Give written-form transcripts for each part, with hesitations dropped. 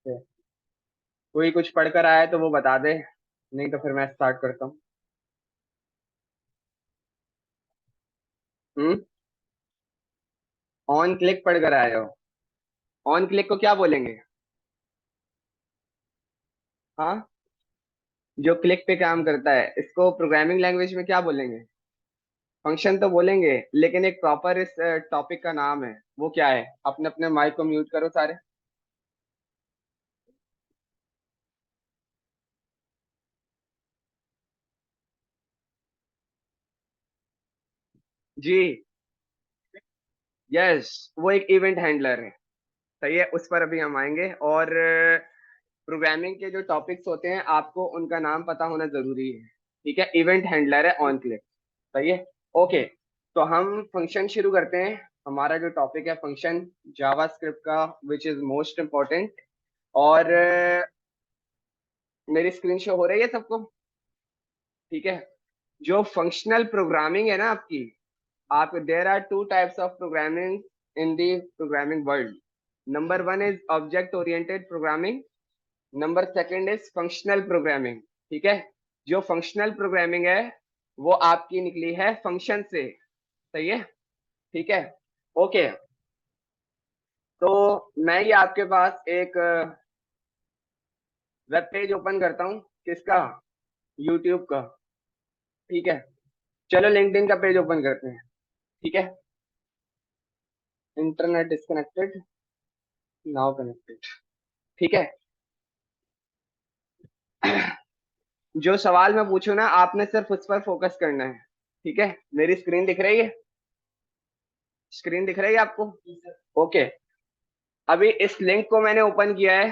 Okay. कोई कुछ पढ़कर आया है तो वो बता दे, नहीं तो फिर मैं स्टार्ट करता हूँ। हम्म। ऑन क्लिक पढ़कर आए हो? ऑन क्लिक को क्या बोलेंगे? हाँ, जो क्लिक पे काम करता है इसको प्रोग्रामिंग लैंग्वेज में क्या बोलेंगे? फंक्शन तो बोलेंगे, लेकिन एक प्रॉपर इस टॉपिक का नाम है, वो क्या है? अपने अपने माइक को म्यूट करो सारे। जी, यस, वो एक इवेंट हैंडलर है। सही है, उस पर अभी हम आएंगे। और प्रोग्रामिंग के जो टॉपिक्स होते हैं आपको उनका नाम पता होना जरूरी है। ठीक है, इवेंट हैंडलर है ऑन क्लिक। सही है। ओके, तो हम फंक्शन शुरू करते हैं। हमारा जो टॉपिक है फंक्शन, जावास्क्रिप्ट का, विच इज मोस्ट इम्पोर्टेंट। और मेरी स्क्रीन शो हो रही है सबको? ठीक है। जो फंक्शनल प्रोग्रामिंग है ना आपकी, आप, there are two types of programming in the programming world. Number one is object oriented programming, number second is functional programming. ठीक है। जो फंक्शनल प्रोग्रामिंग है वो आपकी निकली है फंक्शन से। सही है। ठीक है। ओके, तो मैं ये आपके पास एक वेब पेज ओपन करता हूँ। किसका? यूट्यूब का। ठीक है। चलो लिंक्डइन का पेज ओपन करते हैं। ठीक है। Internet disconnected, now connected. ठीक है। जो सवाल मैं पूछूं ना, आपने सिर्फ उस पर फोकस करना है। ठीक है। मेरी स्क्रीन दिख रही है? स्क्रीन दिख रही है आपको? ओके। अभी इस लिंक को मैंने ओपन किया है।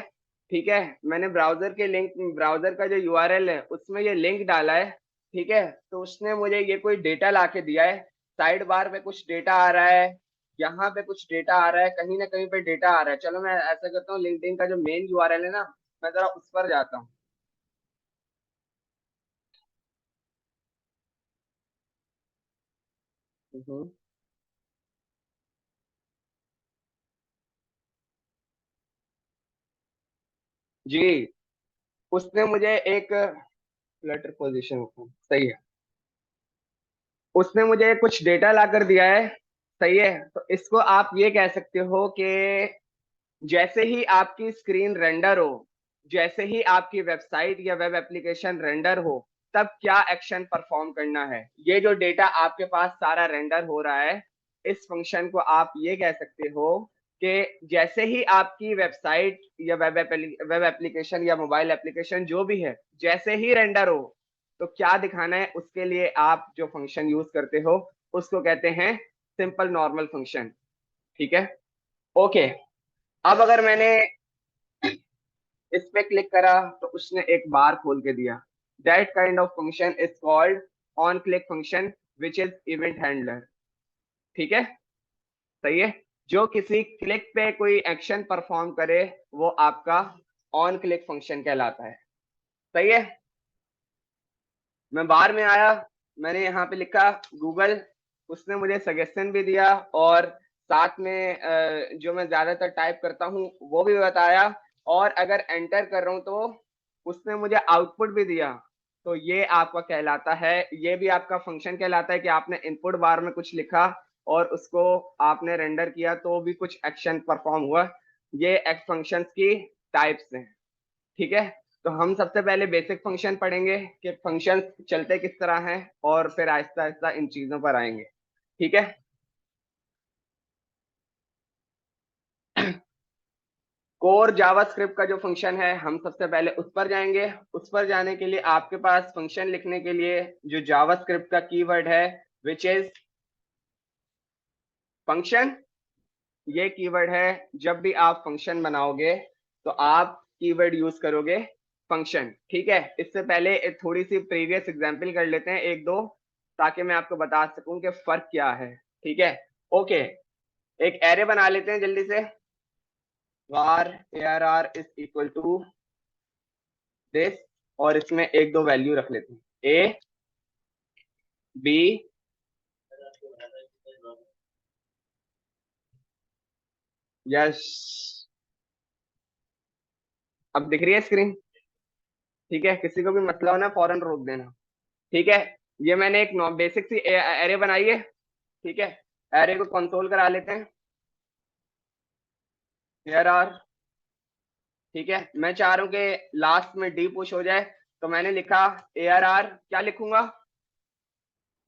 ठीक है। मैंने ब्राउजर के लिंक, ब्राउजर का जो यूआरएल है उसमें ये लिंक डाला है। ठीक है। तो उसने मुझे ये कोई डेटा ला के दिया है। साइड बार पे कुछ डेटा आ रहा है, यहाँ पे कुछ डेटा आ रहा है, कहीं ना कहीं पे डेटा आ रहा है। चलो मैं ऐसा करता हूँ, लिंक्डइन का जो मेन यूआरएल है ना, मैं जरा उस पर जाता हूँ। हम्म। जी, उसने मुझे एक फ्लटर पोजीशन, सही है, उसने मुझे कुछ डेटा ला कर दिया है। सही है। तो इसको आप ये कह सकते हो कि जैसे ही आपकी स्क्रीन रेंडर हो, जैसे ही आपकी वेबसाइट या वेब एप्लीकेशन रेंडर हो, तब क्या एक्शन परफॉर्म करना है। ये जो डेटा आपके पास सारा रेंडर हो रहा है, इस फंक्शन को आप ये कह सकते हो कि जैसे ही आपकी वेबसाइट या वेब एप्लीकेशन या मोबाइल एप्लीकेशन जो भी है, जैसे ही रेंडर हो, तो क्या दिखाना है, उसके लिए आप जो फंक्शन यूज करते हो उसको कहते हैं सिंपल नॉर्मल फंक्शन। ठीक है। ओके। अब अगर मैंने इस पे क्लिक करा तो उसने एक बार खोल के दिया। That kind of function is called on click function, which is event handler. ठीक है। सही है। जो किसी क्लिक पे कोई एक्शन परफॉर्म करे वो आपका ऑन क्लिक फंक्शन कहलाता है। सही है। मैं बाहर में आया, मैंने यहाँ पे लिखा गूगल, उसने मुझे सजेशन भी दिया, और साथ में जो मैं ज्यादातर टाइप करता हूँ वो भी बताया। और अगर एंटर कर रहा हूँ तो उसने मुझे आउटपुट भी दिया। तो ये आपका कहलाता है, ये भी आपका फंक्शन कहलाता है कि आपने इनपुट बार में कुछ लिखा और उसको आपने रेंडर किया तो भी कुछ एक्शन परफॉर्म हुआ। ये एक्स फंक्शंस की टाइप्स हैं। ठीक है। तो हम सबसे पहले बेसिक फंक्शन पढ़ेंगे कि फंक्शन चलते किस तरह हैं, और फिर आहिस्ता आहिस्ता इन चीजों पर आएंगे। ठीक है। कोर जावास्क्रिप्ट का जो फंक्शन है, हम सबसे पहले उस पर जाएंगे। उस पर जाने के लिए आपके पास फंक्शन लिखने के लिए जो जावास्क्रिप्ट का कीवर्ड है, विच इज फंक्शन, ये कीवर्ड है। जब भी आप फंक्शन बनाओगे तो आप कीवर्ड यूज करोगे फंक्शन। ठीक है। इससे पहले एक थोड़ी सी प्रीवियस एग्जांपल कर लेते हैं, एक दो, ताकि मैं आपको बता सकूं कि फर्क क्या है। ठीक है। ओके, एक एरे बना लेते हैं जल्दी से। var arr is equal to this, और इसमें एक दो वैल्यू रख लेते हैं, ए, बी, यस, अब दिख रही है स्क्रीन? ठीक है, किसी को भी मसला हो ना फौरन रोक देना। ठीक है, ये मैंने एक बेसिक सी एरे बनाई है। ठीक है, एरे को कंसोल करा लेते हैं। Here are. ठीक है, मैं चाह रहा हूँ कि लास्ट में डी पुश हो जाए, तो मैंने लिखा ए आर आर, क्या लिखूंगा?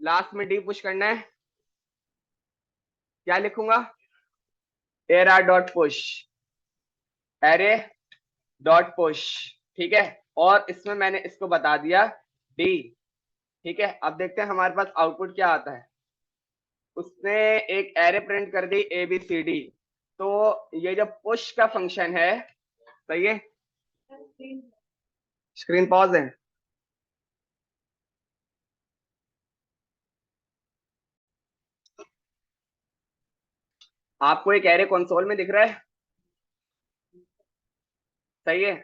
लास्ट में डी पुश करना है, क्या लिखूंगा? A R R dot push, array dot push. ठीक है, और इसमें मैंने इसको बता दिया डी। ठीक है, अब देखते हैं हमारे पास आउटपुट क्या आता है। उसने एक एरे प्रिंट कर दी ए बी सी डी। तो ये जो पुश का फंक्शन है, सही है, स्क्रीन पॉज है। आपको एक एरे कंसोल में दिख रहा है? सही है,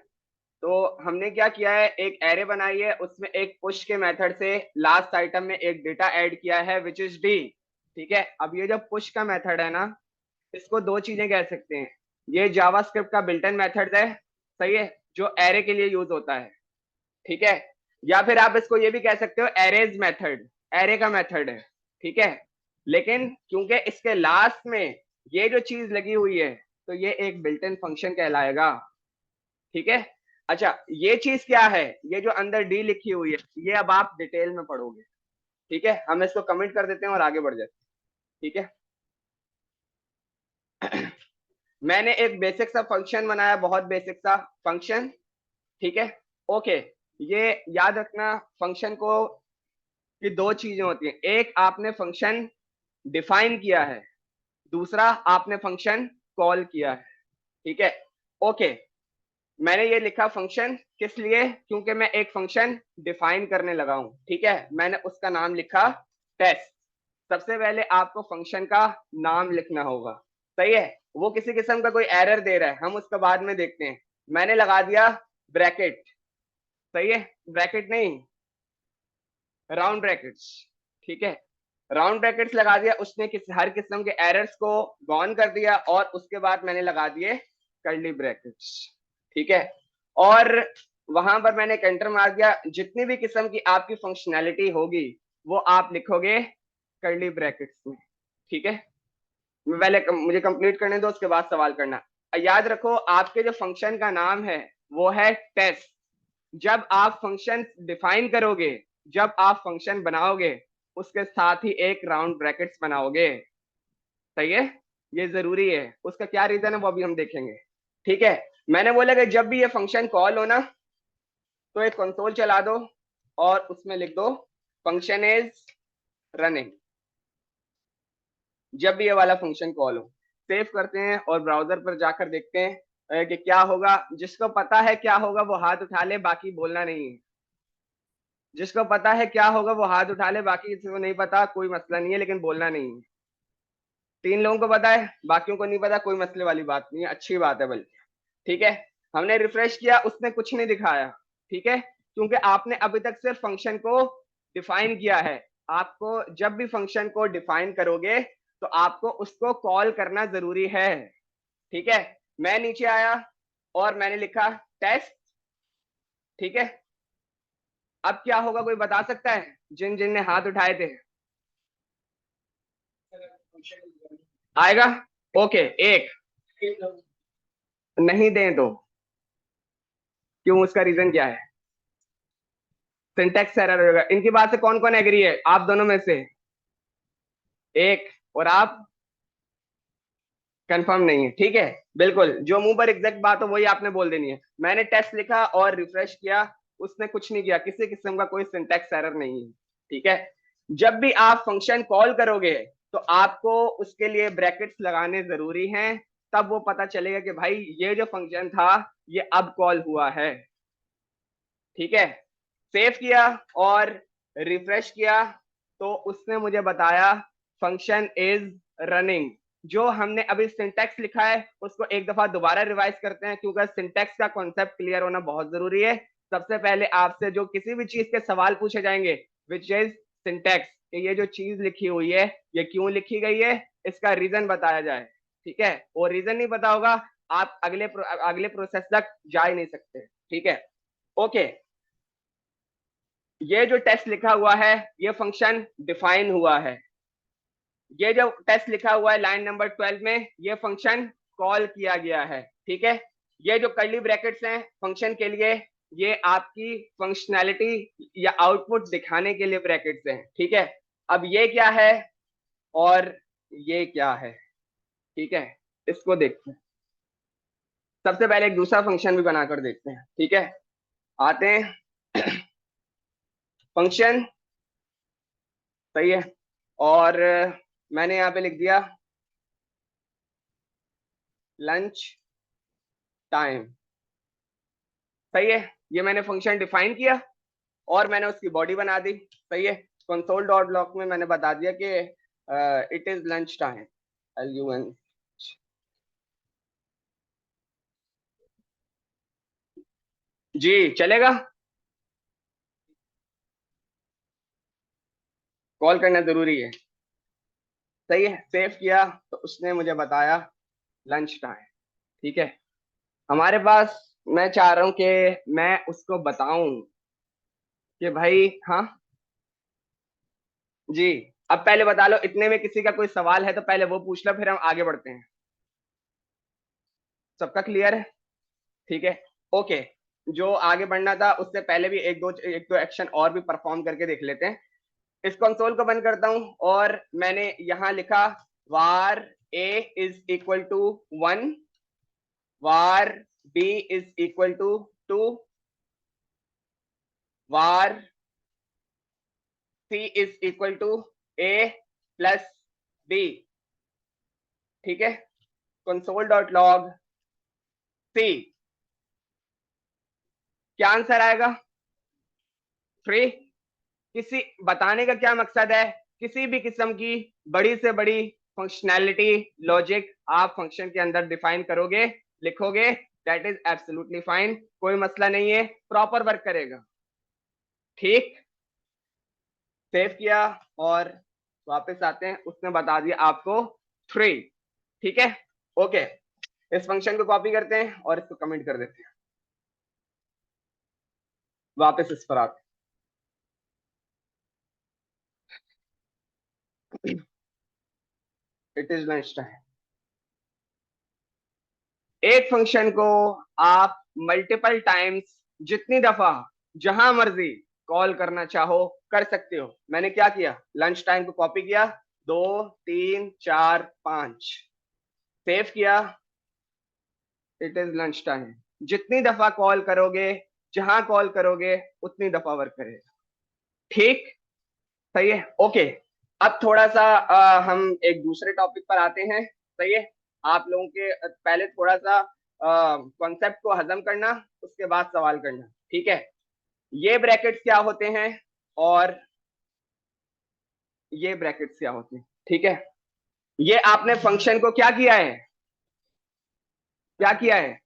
तो हमने क्या किया है, एक एरे बनाई है, उसमें एक पुश के मेथड से लास्ट आइटम में एक डेटा ऐड किया है विच इज डी। ठीक है, अब ये जो पुश का मेथड है ना, इसको दो चीजें कह सकते हैं। ये जावास्क्रिप्ट का बिल्ट इन मेथड है, सही है, जो एरे के लिए यूज होता है। ठीक है, या फिर आप इसको ये भी कह सकते हो एरेज मेथड, एरे का मेथड है। ठीक है, लेकिन क्योंकि इसके लास्ट में ये जो चीज लगी हुई है, तो ये एक बिल्ट इन फंक्शन कहलाएगा। ठीक है, अच्छा, ये चीज क्या है, ये जो अंदर डी लिखी हुई है, ये अब आप डिटेल में पढ़ोगे। ठीक है, हम इसको कमेंट कर देते हैं और आगे बढ़ जाते हैं। ठीक है, मैंने एक बेसिक सा फंक्शन बनाया, बहुत बेसिक सा फंक्शन। ठीक है, ओके, ये याद रखना फंक्शन को कि दो चीजें होती हैं, एक आपने फंक्शन डिफाइन किया है, दूसरा आपने फंक्शन कॉल किया है। ठीक है, ओके, मैंने ये लिखा फंक्शन किस लिए, क्योंकि मैं एक फंक्शन डिफाइन करने लगा हूं। ठीक है, मैंने उसका नाम लिखा टेस्ट। सबसे पहले आपको फंक्शन का नाम लिखना होगा, सही है, वो किसी किस्म का कोई एरर दे रहा है, हम उसका बाद में देखते हैं। मैंने लगा दिया ब्रैकेट, सही है, ब्रैकेट नहीं, राउंड ब्रैकेट्स। ठीक है, राउंड ब्रैकेट्स लगा दिया, उसने हर किस्म के एरर्स को गॉन कर दिया, और उसके बाद मैंने लगा दिए कर्ली ब्रैकेट्स। ठीक है, और वहां पर मैंने एक एंटर मार दिया, जितनी भी किस्म की आपकी फंक्शनैलिटी होगी वो आप लिखोगे कर्ली ब्रैकेट्स में। ठीक है, पहले मुझे कंप्लीट करने दो, उसके बाद सवाल करना। याद रखो, आपके जो फंक्शन का नाम है वो है टेस्ट। जब आप फंक्शन डिफाइन करोगे, जब आप फंक्शन बनाओगे, उसके साथ ही एक राउंड ब्रैकेट्स बनाओगे। सही है, ये जरूरी है, उसका क्या रीजन है वो अभी हम देखेंगे। ठीक है, मैंने बोला कि जब भी ये फंक्शन कॉल हो ना, तो एक कंसोल चला दो और उसमें लिख दो फंक्शन इज रनिंग। जब भी ये वाला फंक्शन कॉल हो, सेव करते हैं और ब्राउजर पर जाकर देखते हैं कि क्या होगा। जिसको पता है क्या होगा वो हाथ उठा ले, बाकी बोलना नहीं है। जिसको पता है क्या होगा वो हाथ उठा ले, बाकी किसी को नहीं पता कोई मसला नहीं है, लेकिन बोलना नहीं है। तीन लोगों को पता है, बाकियों को नहीं पता, कोई मसले वाली बात नहीं है, अच्छी बात है बल्कि। ठीक है, हमने रिफ्रेश किया, उसने कुछ नहीं दिखाया। ठीक है, क्योंकि आपने अभी तक सिर्फ फंक्शन को डिफाइन किया है। आपको जब भी फंक्शन को डिफाइन करोगे तो आपको उसको कॉल करना जरूरी है। ठीक है, मैं नीचे आया और मैंने लिखा टेस्ट। ठीक है, अब क्या होगा कोई बता सकता है, जिन जिन ने हाथ उठाए थे? आएगा, ओके, एक नहीं दें तो क्यों, उसका रीजन क्या है? सिंटैक्स एरर होगा। इनकी बात से कौन कौन एग्री है, आप दोनों में से? एक, और आप कंफर्म नहीं है? ठीक है, बिल्कुल, जो मुंह पर एग्जैक्ट बात हो वही आपने बोल देनी है। मैंने टेस्ट लिखा और रिफ्रेश किया, उसने कुछ नहीं किया, किसी किस्म का कोई सिंटैक्स एरर नहीं है। ठीक है, जब भी आप फंक्शन कॉल करोगे तो आपको उसके लिए ब्रैकेट्स लगाने जरूरी हैं, तब वो पता चलेगा कि भाई ये जो फंक्शन था ये अब कॉल हुआ है। ठीक है, सेव किया और रिफ्रेश किया, तो उसने मुझे बताया फंक्शन इज रनिंग। जो हमने अभी सिंटैक्स लिखा है उसको एक दफा दोबारा रिवाइज करते हैं, क्योंकि सिंटैक्स का कॉन्सेप्ट क्लियर होना बहुत जरूरी है। सबसे पहले आपसे जो किसी भी चीज के सवाल पूछे जाएंगे, विच इज सिंटैक्स, ये जो चीज लिखी हुई है ये क्यों लिखी गई है, इसका रीजन बताया जाए। ठीक है, और रीजन नहीं पता होगा, आप अगले प्रोसेस तक जा ही नहीं सकते। ठीक है, ओके। ये जो टेस्ट लिखा हुआ है ये फंक्शन डिफाइन हुआ है। ये जो टेस्ट लिखा हुआ है लाइन नंबर 12 में ये फंक्शन कॉल किया गया है। ठीक है, ये जो कर्ली ब्रैकेट्स हैं फंक्शन के लिए ये आपकी फंक्शनैलिटी या आउटपुट दिखाने के लिए ब्रैकेट्स हैं। ठीक है, अब ये क्या है और ये क्या है? ठीक है, इसको देखते हैं। सबसे पहले एक दूसरा फंक्शन भी बनाकर देखते हैं। ठीक है, आते हैं फंक्शन, सही है। और मैंने यहाँ पे लिख दिया लंच टाइम, सही है। ये मैंने फंक्शन डिफाइन किया और मैंने उसकी बॉडी बना दी, सही है। कंसोल डॉट लॉग में मैंने बता दिया कि it is lunch time, LUN। जी चलेगा, कॉल करना जरूरी है, सही है। सेव किया तो उसने मुझे बताया लंच टाइम। ठीक है, हमारे पास, मैं चाह रहा हूं कि मैं उसको बताऊं कि भाई, हाँ जी, अब पहले बता लो, इतने में किसी का कोई सवाल है तो पहले वो पूछ लो, फिर हम आगे बढ़ते हैं। सबका क्लियर है? ठीक है, ओके। जो आगे बढ़ना था उससे पहले भी एक दो एक्शन और भी परफॉर्म करके देख लेते हैं। इस कंसोल को बंद करता हूं और मैंने यहां लिखा var a is equal to 1, var b is equal to 2, var c is equal to a plus b। ठीक है, कंसोल डॉट लॉग c, क्या आंसर आएगा? 3। किसी बताने का क्या मकसद है, किसी भी किस्म की बड़ी से बड़ी फंक्शनैलिटी लॉजिक आप फंक्शन के अंदर डिफाइन करोगे, लिखोगे, दैट इज एब्सोल्युटली फाइन, कोई मसला नहीं है, प्रॉपर वर्क करेगा। ठीक, सेव किया और वापस आते हैं, उसने बता दिया आपको 3। ठीक है, ओके। इस फंक्शन को कॉपी करते हैं और इसको कमेंट कर देते हैं, वापस इस पर आते हैं। It is lunch time. एक फंक्शन को आप मल्टीपल टाइम्स, जितनी दफा जहां मर्जी कॉल करना चाहो कर सकते हो। मैंने क्या किया, लंच टाइम को कॉपी किया, 2 3 4 5, सेव किया, इट इज लंच टाइम। जितनी दफा कॉल करोगे, जहां कॉल करोगे उतनी दफा वर्क करेगा। ठीक, सही है, ओके। अब थोड़ा सा हम एक दूसरे टॉपिक पर आते हैं, सही है। आप लोगों के पहले थोड़ा सा कॉन्सेप्ट को हजम करना, उसके बाद सवाल करना। ठीक है, ये ब्रैकेट्स क्या होते हैं और ये ब्रैकेट्स क्या होते हैं? ठीक है, ये आपने फंक्शन को क्या किया है, क्या किया है,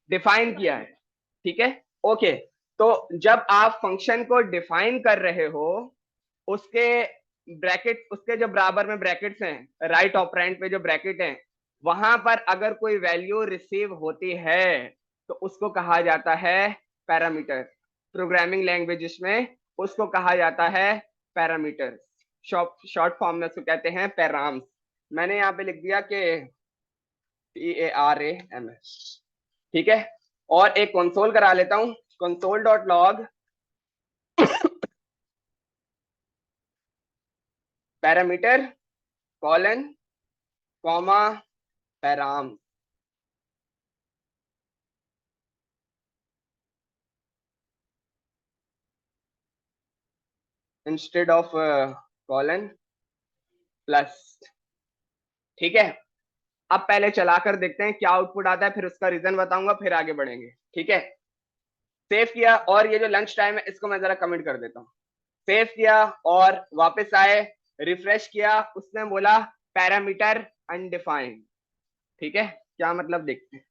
डिफाइन किया है। ठीक है, ओके। तो जब आप फंक्शन को डिफाइन कर रहे हो, उसके ब्रैकेट, उसके जो बराबर में ब्रैकेट्स हैं, राइट ऑपरेंड पे जो ब्रैकेट हैं, वहां पर अगर कोई वैल्यू रिसीव होती है तो उसको कहा जाता है पैरामीटर। प्रोग्रामिंग लैंग्वेजेस में उसको कहा जाता है पैरामीटर, शॉर्ट फॉर्म में उसको कहते हैं पैराम्स। मैंने यहाँ पे लिख दिया कि PARAMS। ठीक है, और एक कंसोल करा लेता हूं, console dot log parameter colon comma params. Instead of colon plus. ठीक है, अब पहले चलाकर देखते हैं क्या आउटपुट आता है, फिर उसका रीजन बताऊंगा, फिर आगे बढ़ेंगे। ठीक है, सेव किया और ये जो लंच टाइम है इसको मैं जरा कमेंट कर देता हूँ। सेव किया और वापस आए, रिफ्रेश किया, उसने बोला पैरामीटर अनडिफाइंड। ठीक है, क्या मतलब देखते हैं।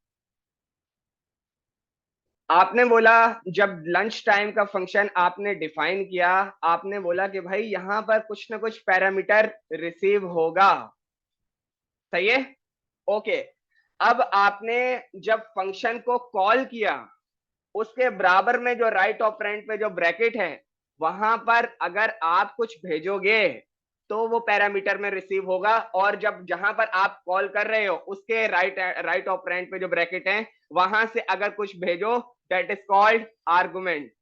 आपने बोला, जब लंच टाइम का फंक्शन आपने डिफाइन किया, आपने बोला कि भाई यहां पर कुछ ना कुछ पैरामीटर रिसीव होगा, सही है, ओके। अब आपने जब फंक्शन को कॉल किया, उसके बराबर में जो राइट ऑपरेंड पे जो ब्रैकेट है, वहां पर अगर आप कुछ भेजोगे तो वो पैरामीटर में रिसीव होगा, और जब जहां पर आप कॉल कर रहे हो उसके राइट राइट ऑपरेंड पे जो ब्रैकेट है, वहां से अगर कुछ भेजो, दैट इज कॉल्ड आर्गुमेंट।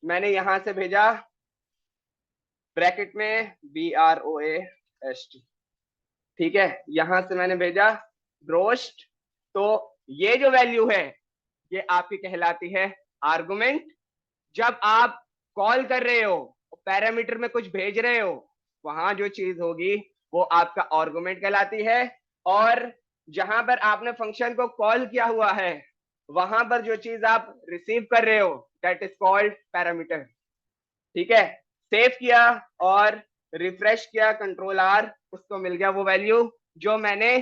मैंने यहां से भेजा ब्रैकेट में BROAST, ठीक है, यहां से मैंने भेजा ब्रोस्ट, तो ये जो वैल्यू है ये आपकी कहलाती है आर्गुमेंट। जब आप कॉल कर रहे हो, पैरामीटर में कुछ भेज रहे हो, वहां जो चीज होगी वो आपका आर्गुमेंट कहलाती है। और जहां पर आपने फंक्शन को कॉल किया हुआ है, वहां पर जो चीज आप रिसीव कर रहे हो, दैट इज कॉल्ड पैरामीटर। ठीक है, सेव किया और रिफ्रेश किया, कंट्रोल R, उसको मिल गया वो वैल्यू जो मैंने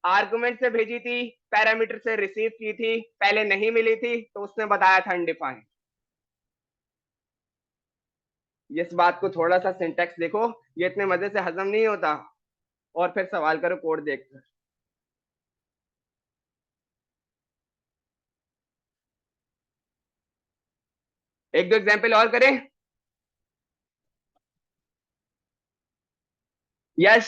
आर्गुमेंट से भेजी थी, पैरामीटर से रिसीव की थी, पहले नहीं मिली थी तो उसने बताया था अनडिफाइंड। इस बात को थोड़ा सा सिंटेक्स देखो, ये इतने मजे से हजम नहीं होता, और फिर सवाल करो कोड देखकर। एक दो एग्जाम्पल और करें। यस,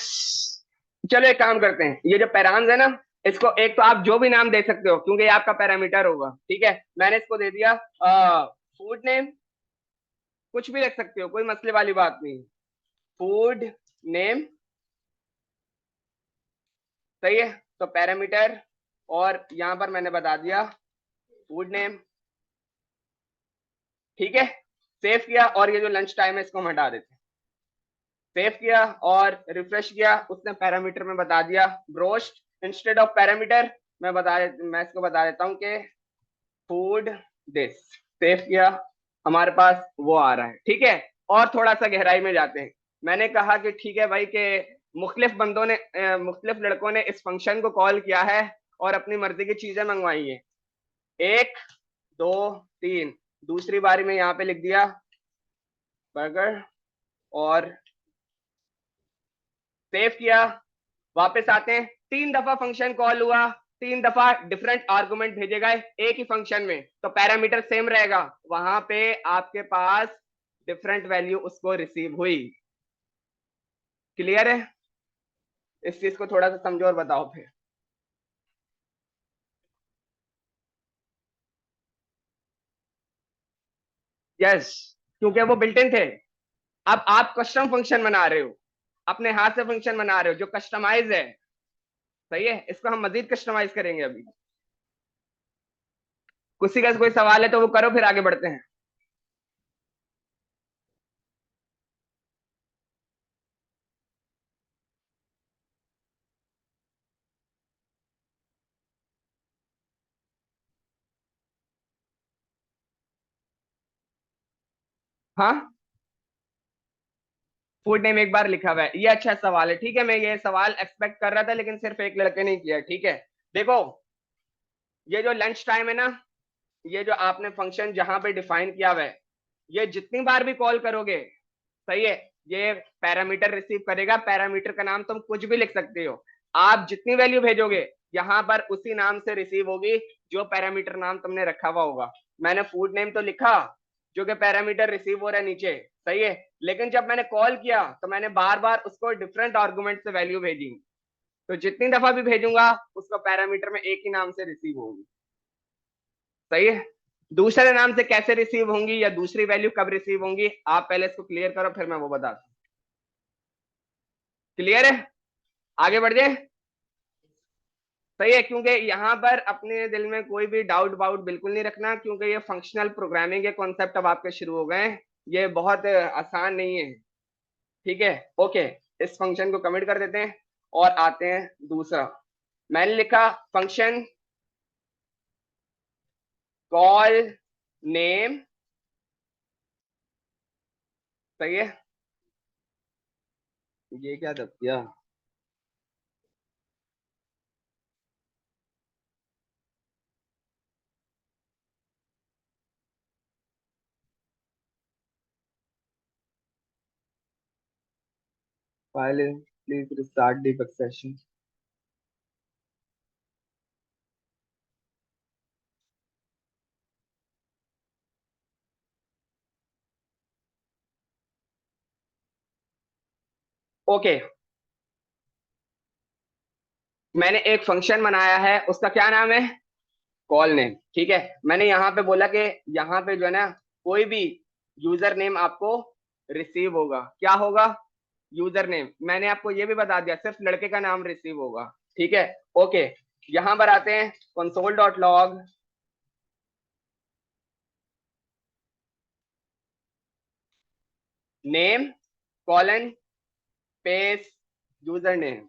चलो एक काम करते हैं, ये जो पैराम्स है ना, इसको एक तो आप जो भी नाम दे सकते हो क्योंकि ये आपका पैरामीटर होगा। ठीक है, मैंने इसको दे दिया फूड नेम, कुछ भी रख सकते हो, कोई मसले वाली बात नहीं। फूड नेम, सही है, तो पैरामीटर, और यहां पर मैंने बता दिया फूड नेम। ठीक है, सेव किया, और ये जो लंच टाइम है इसको हम हटा देते हैं। सेव किया और रिफ्रेश किया, उसने पैरामीटर में बता दिया ब्रोस्ट, इंस्टेड ऑफ पैरामीटर मैं इसको बता देता हूँ कि फूड दिस। सेव किया, हमारे पास वो आ रहा है। ठीक है, और थोड़ा सा गहराई में जाते हैं। मैंने कहा कि ठीक है भाई, के मुख्तलिफ बंदों ने मुख्तलिफ लड़कों ने इस फंक्शन को कॉल किया है और अपनी मर्जी की चीजें मंगवाई है, 1 2 3। दूसरी बारी में यहाँ पे लिख दिया बर्गर, और सेव किया, वापस आते हैं, 3 दफा फंक्शन कॉल हुआ, 3 दफा डिफरेंट आर्गुमेंट भेजे गए एक ही फंक्शन में, तो पैरामीटर सेम रहेगा, वहां पे आपके पास डिफरेंट वैल्यू उसको रिसीव हुई। क्लियर है? इस चीज को थोड़ा सा समझो और बताओ फिर। यस, क्योंकि वो बिल्ट इन थे। अब आप कस्टम फंक्शन बना रहे हो, अपने हाथ से फंक्शन बना रहे हो जो कस्टमाइज है। सही है, इसको हम मजीद कस्टमाइज करेंगे अभी। किसी का कोई सवाल है तो वो करो, फिर आगे बढ़ते हैं। हाँ, फूड नेम एक बार लिखा हुआ है, ये अच्छा सवाल है। ठीक है, मैं ये सवाल एक्सपेक्ट कर रहा था, लेकिन सिर्फ एक लड़के ने किया। ठीक है, देखो, ये जो लंच टाइम है ना, ये जो आपने फंक्शन जहां पे डिफाइन किया हुआ है, ये जितनी बार भी कॉल करोगे, सही है, ये पैरामीटर रिसीव करेगा। पैरामीटर का नाम तुम कुछ भी लिख सकते हो, आप जितनी वैल्यू भेजोगे यहाँ पर उसी नाम से रिसीव होगी जो पैरामीटर नाम तुमने रखा हुआ होगा। मैंने फूड नेम तो लिखा, जो कि पैरामीटर रिसीव हो रहा है नीचे, सही है, लेकिन जब मैंने कॉल किया तो मैंने बार बार उसको डिफरेंट आर्गुमेंट से वैल्यू भेजी, तो जितनी दफा भी भेजूंगा उसको पैरामीटर में एक ही नाम से रिसीव होगी। सही है, दूसरे नाम से कैसे रिसीव होंगी या दूसरी वैल्यू कब रिसीव होंगी, आप पहले इसको क्लियर करो, फिर मैं वो बताता हूँ। क्लियर है? आगे बढ़ जाए। सही है, क्योंकि यहाँ पर अपने दिल में कोई भी डाउट बाउट बिल्कुल नहीं रखना, क्योंकि ये फंक्शनल प्रोग्रामिंग के कॉन्सेप्ट अब आपके शुरू हो गए हैं, ये बहुत आसान नहीं है। ठीक है, ओके, इस फंक्शन को कमिट कर देते हैं और आते हैं दूसरा। मैंने लिखा फंक्शन कॉल नेम, सही है, ये क्या दब दिया? File please restart debug session. Okay, मैंने एक फंक्शन बनाया है, उसका क्या नाम है, कॉल नेम। ठीक है, मैंने यहाँ पे बोला कि यहाँ पे जो है ना कोई भी यूजर नेम आपको रिसीव होगा। क्या होगा, यूजर नेम। मैंने आपको ये भी बता दिया सिर्फ लड़के का नाम रिसीव होगा। ठीक है, ओके, यहां पर आते हैं console dot log, name colon pass user name,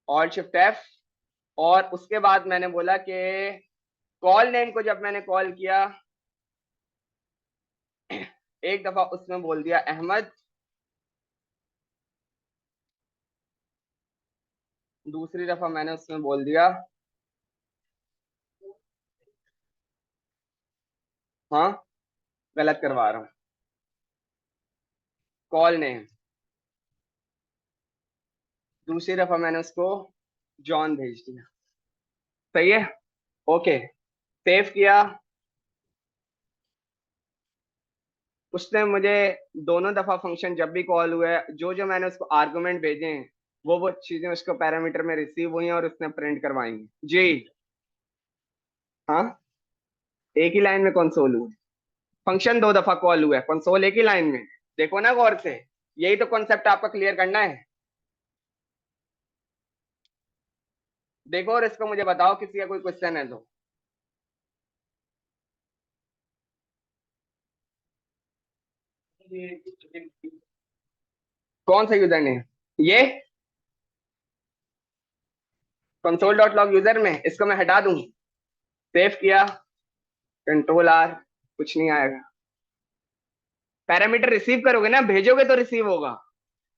alt shift F. और उसके बाद मैंने बोला कि कॉल नेम को जब मैंने कॉल किया, एक दफा उसमें बोल दिया अहमद, दूसरी दफा मैंने उसमें बोल दिया, हाँ गलत करवा रहा हूँ, कॉल नेम, दूसरी दफा मैंने उसको जॉन भेज दिया। सही है, ओके, सेव किया। उसने मुझे दोनों दफा फंक्शन जब भी कॉल हुआ है, जो जो मैंने उसको आर्गुमेंट भेजे हैं वो चीजें उसको पैरामीटर में रिसीव हुई हैं और उसने प्रिंट करवाएंगी जी। हाँ, एक ही लाइन में कंसोल हुआ, फंक्शन दो दफा कॉल हुआ है, कंसोल एक ही लाइन में। देखो ना गौर से, यही तो कॉन्सेप्ट आपका क्लियर करना है। देखो और इसको मुझे बताओ किसी का कोई क्वेश्चन है तो। कौन सा यूजर नेम, ये कंसोल डॉट लॉग यूजर में, इसको मैं हटा दूं, सेव किया, कंट्रोल आर, कुछ नहीं आएगा। पैरामीटर रिसीव करोगे ना, भेजोगे तो रिसीव होगा।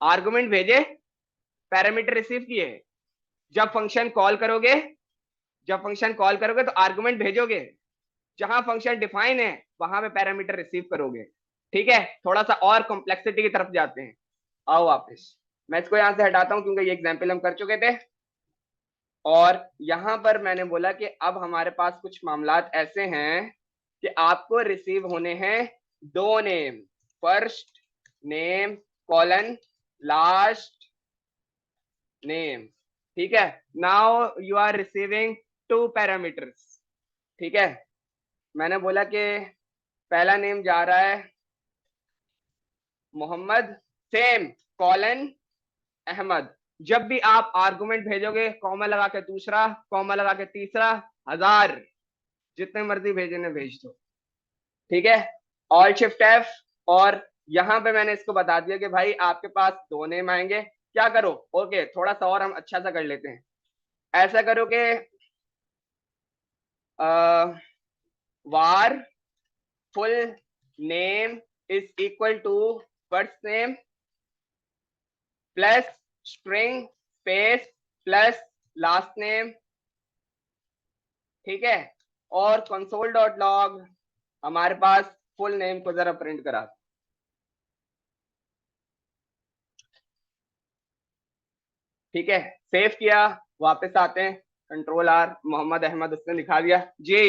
आर्गुमेंट भेजे, पैरामीटर रिसीव किए, जब फंक्शन कॉल करोगे, जब फंक्शन कॉल करोगे तो आर्गुमेंट भेजोगे, जहां फंक्शन डिफाइन है वहां पे पैरामीटर रिसीव करोगे। ठीक है, थोड़ा सा और कॉम्प्लेक्सिटी की तरफ जाते हैं। आओ वापस, मैं इसको यहां से हटाता हूं क्योंकि ये एग्जाम्पल हम कर चुके थे। और यहां पर मैंने बोला कि अब हमारे पास कुछ मामलात ऐसे हैं कि आपको रिसीव होने हैं दो name, first name colon last name. ठीक है, now you are receiving two parameters. ठीक है, मैंने बोला कि पहला नेम जा रहा है मोहम्मद, सेम कॉलन अहमद। जब भी आप आर्गुमेंट भेजोगे, कॉमा लगा के दूसरा, कॉमा लगा के तीसरा, 1000 जितने मर्जी भेजने भेज दो। ठीक है, ऑल शिफ्ट एफ। और यहां पे मैंने इसको बता दिया कि भाई आपके पास दो नेम आएंगे, क्या करो, ओके थोड़ा सा और हम अच्छा सा कर लेते हैं। ऐसा करो कि var full name is equal to first name plus string space plus last name. ठीक है, और कंसोल डॉट लॉग हमारे पास फुल नेम को जरा प्रिंट करा। ठीक है, सेव किया, वापस आते हैं, कंट्रोल आर, मोहम्मद अहमद उसने लिखा दिया जी।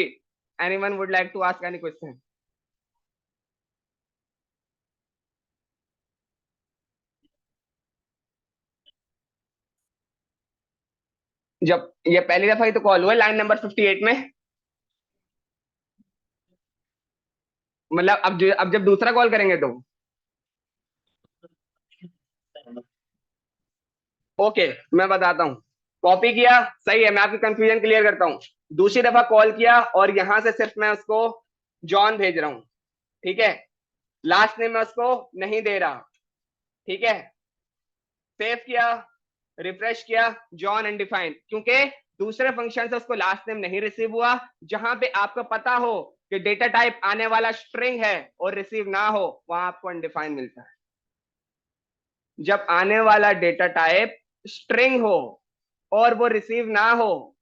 Anyone would like to ask any question. जब ये पहली दफा ही तो कॉल हुआ लाइन नंबर 58 में, मतलब अब जब दूसरा कॉल करेंगे तो ओके, मैं बताता हूँ। कॉपी किया, सही है, मैं आपकी कंफ्यूजन क्लियर करता हूँ। दूसरी दफा कॉल किया और यहां से सिर्फ मैं उसको जॉन भेज रहा हूँ। ठीक है, लास्ट नेम मैं उसको नहीं दे रहा। ठीक है, सेव किया, रिफ्रेश किया, जॉन अनडिफाइंड, क्योंकि दूसरे फंक्शन से उसको लास्ट नेम नहीं रिसीव हुआ। जहां पे आपको पता हो कि डेटा टाइप आने वाला स्ट्रिंग है और रिसीव ना हो, वहां आपको अनडिफाइंड मिलता है। जब आने वाला डेटा टाइप स्ट्रिंग हो और वो रिसीव ना हो,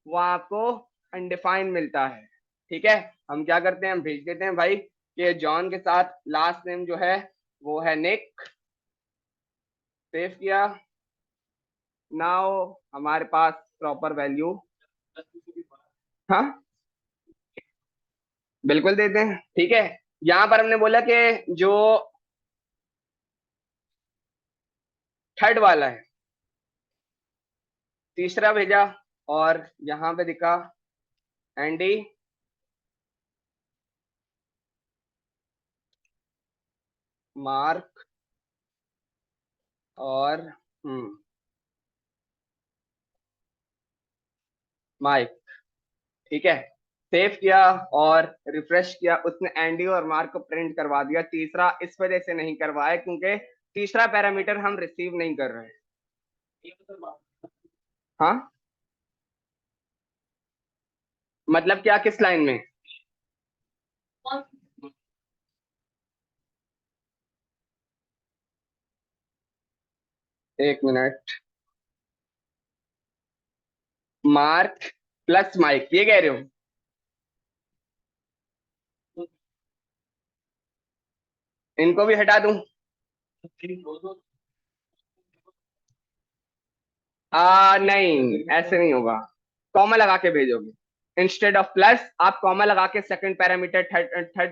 वहां आपको अनडिफाइंड मिलता है। ठीक है, हम क्या करते हैं, हम भेज देते हैं भाई कि जॉन के साथ लास्ट नेम जो है वो है निक। सेव किया, नाउ हमारे पास प्रॉपर वैल्यू, हाँ बिल्कुल देते हैं। ठीक है, यहां पर हमने बोला कि जो थर्ड वाला है, तीसरा भेजा और यहाँ पे दिखा एंडी मार्क और माइक। ठीक है, सेव किया और रिफ्रेश किया, उसने एंडी और मार्क को प्रिंट करवा दिया। तीसरा इस वजह से नहीं करवाया क्योंकि तीसरा पैरामीटर हम रिसीव नहीं कर रहे हैं। हाँ, मतलब क्या, किस लाइन में? एक मिनट, मार्क प्लस माइक ये कह रहे हो? इनको भी हटा दूं? नहीं, ऐसे नहीं होगा, कॉमा लगा के भेजोगे। इंस्टेड ऑफ प्लस आप कॉमा लगा के सेकंड पैरामीटर, थर्ड थर्ड